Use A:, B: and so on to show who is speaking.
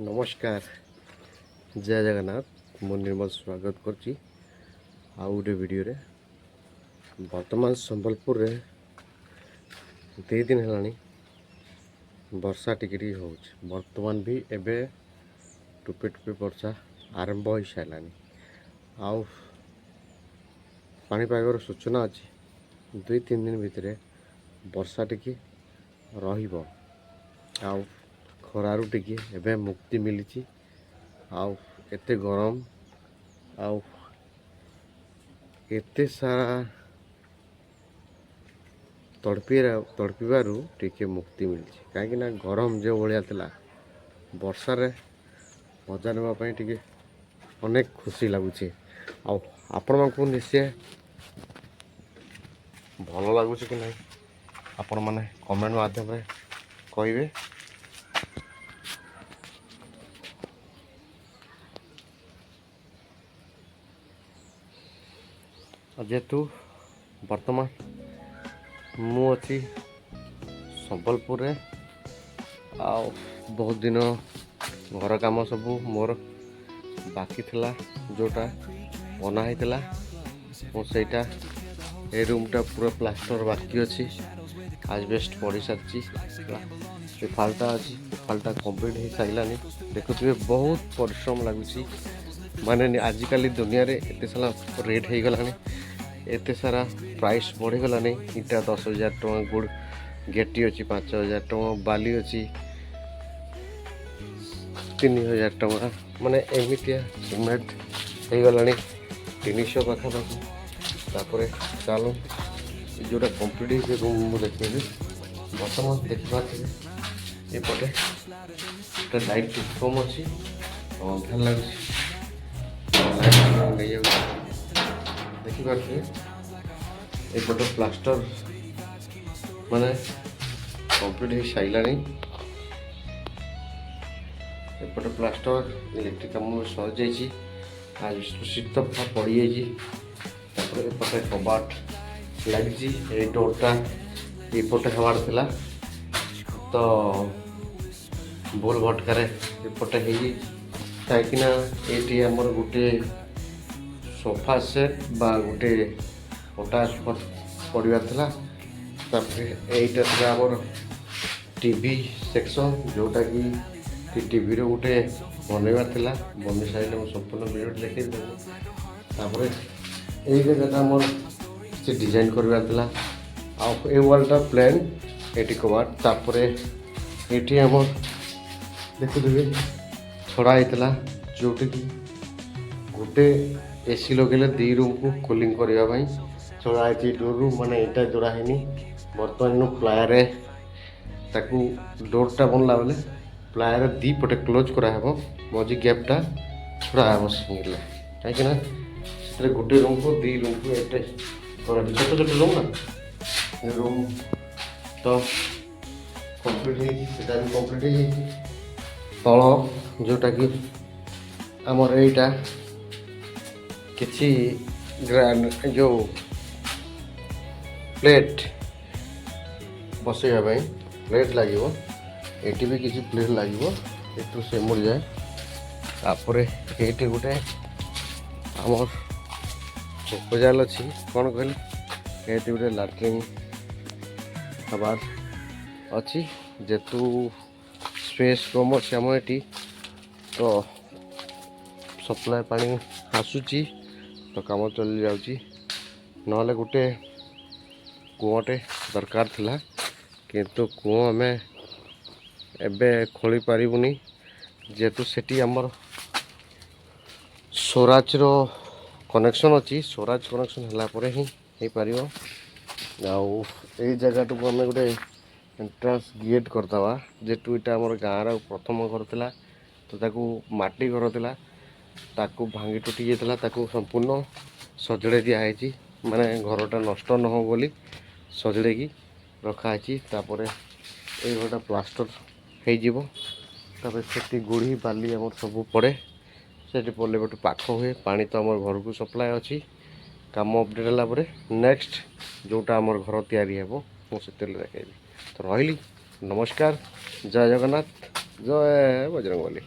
A: नमस्कार जय जगन्नाथ मु निर्मल स्वागत करची आउ गोटे वीडियो रे वर्तमान संबलपुर रे 2 दिन है वर्षा टिके हो वर्तमान भी एबे टुपे टुपे वर्षा आरंभ हो सारानी आउ पाणीपागर सूचना अच्छी 2-3 दिन भितर वर्षा टिके रहिबो आउ खरारु टिके एबे मुक्ति मिली आउ एते गरम आउ एते सारा तड़पीबारू टिके मुक्ति मिली कहीं गरम जो भाया था वर्षा रे मजा नापी टिके अनेक खुशी लगुच आपण को निश्चय भल लगुच कि नहीं आपण मैंने कमेंट माध्यम कहे जेहेतु वर्तमान मु अच्छी संबलपुर रे आउ बहुत दिन घर काम सब मोर बाकी थिला जोटा बना होता मुझा ए रूमटा पूरा प्लास्टर बाकी अच्छी आजबेस्ट पड़ी सारी फाल्टा अच्छी फाल्टा कंप्लीट हो सारानी देखुए बहुत परिश्रम लगुच माने आजिकल दुनिया रे एते सारा रेट हो गलानी एते सारा प्राइस बढ़ीगलानी इटा 10,000 टଙ୍କା गुड़ गेटी अच्छी 5,000 टଙ୍କା बाली अच्छी 3,000 टଙ୍କା माने एमितिया सिमेंट हो गलानी 300 पाखापाखि तापर चलो जोटा कंप्लीट हो रूम देखिए बर्तमान देखा एपटे लाइट कम अच्छी अंधार लगे देखिपे एपटे प्लास्टर माने कंप्लीट हो सारानी एपटे प्लास्टर इलेक्ट्रिक काम सर जाइए आज शीत पड़ जाइए एपटे कबाट लगी डोरटा एपटे हमार थिला तो बोल भटकार एपटे कहीं ये आमर गोटे सोफा सेट बा गोटे पटा पड़ा था यहीटा आमर टीवी सेक्शन जोटा कि टीवी रो गोटे बनवार था बन सारे मुझे संपूर्ण वीडियो देखते यही जगह आमर से डिजाइन करवार था ए वालटा प्लेन ये कबाट तापर ये आमर देखुए छड़ा होता जोटि गोटे एसी लगे 2 रूम को कूलिंग करने छड़ा है डोर रूम माने यहाँ जोड़ा है बर्तमान प्लायर ताकू डोरटा बनला बेले प्लायर 2 पटे क्लोज कराब मझी गैपटा छड़ा हम सिंगल कहीं गोटे रूम को 2 रूम को एटे छोट छोट रूम ना रूम तो कंप्लीट कंप्लीट तल जोटा कि आमर एटा किसी ग्रांड जो प्लेट बसैया प्लेट लगे ये भी किसी प्लेट लगे ये से मुड़ जाए तापर ये गोटे आमर प्रपोजाल अच्छी कौन कहले ये गोटे लाट्रिन हबार अच्छी जेतु स्पेस कम अच्छे आम ये तो सप्लाय पानी आसूची तो कम चली जाऊँगी ना गोटे कूटे दरकार थिला किंतु कूँ आम एबे खोली पारिबुनी जेहेतु सेठी आमर स्वराज रो कनेक्शन अच्छी स्वराज कनेक्शन है ही हो पार आउ जगह को आम गोटे एंट्रांस गेट करदे जेटू यहाँ आम गाँव प्रथम घर था तो ताकू माटी घर था ताकू भांगी टूटी जाता ताकू संपूर्ण सजड़े दिखाई माने घरटा नष्ट न हो बोली सजड़े की रखाई तापर ये घरटा प्लास्टर हो गुड़ी बाली आम सब पड़े से पड़े गोटे पाख हुए पानी तो आम घर को सप्लाय अच्छी काम अपडेट है नेक्स्ट जोटा आम घर तैयारी हो मुझे देखी तो रही नमस्कार जय जगन्नाथ जय बजरंगबली।